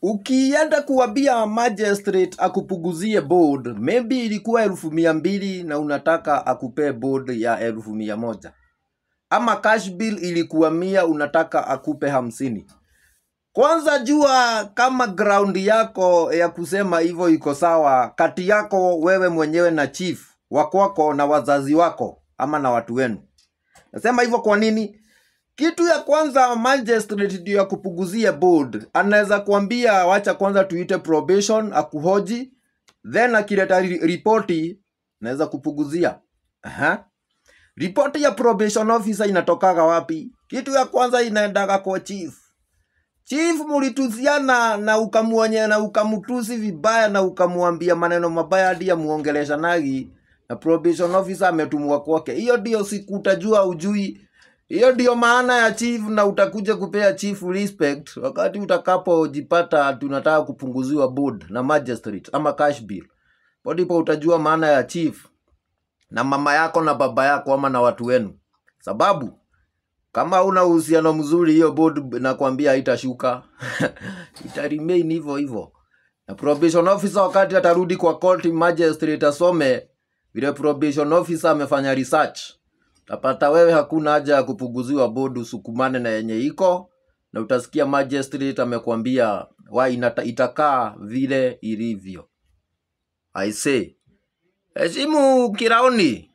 Ukienda kuambia magistrate akupuguzie board, maybe ilikuwa 200,000 na unataka akupe board ya 1,100. Ama cash bill ilikuwa 100 unataka akupe 50. Kwanza jua kama ground yako ya kusema hivyo iko sawa kati yako wewe mwenyewe na chief wakwako na wazazi wako ama na watu wenu. Nasema hivyo kwa nini? Kitu ya kwanza magistrate ndio ya kupuguzia board. Anaweza kuambia wacha kwanza tuite probation akuhoji, then akileta ripoti naweza kupuguzia. Ripoti ya probation officer inatokaga wapi? Kitu ya kwanza inaendaga kwa chief. Chief mulituziana na ukamuonya na ukamutusi vibaya na ukamuambia maneno mabaya hadi ya muongelesha nagi na probation officer ametumwa kwake. Hiyo ndio siku utajua ujui. Hiyo ndio maana ya chief, na utakuja kupea chief respect wakati utakapojipata tunataka kupunguziwa board na magistrate ama cash bill. Ndipo utajua maana ya chief na mama yako na baba yako ama na watu wenu. Sababu kama una uhusiano mzuri hiyo board nakwambia haitashuka. Ita remain hivyo hivyo. Na probation officer wakati atarudi kwa court, magistrate asome vile probation officer amefanya research, utapata wewe hakuna haja ya kupuguziwa board, usukumane na yenye iko, na utasikia magistrate amekwambia itakaa vile ilivyo. I say heshimu kiraoni.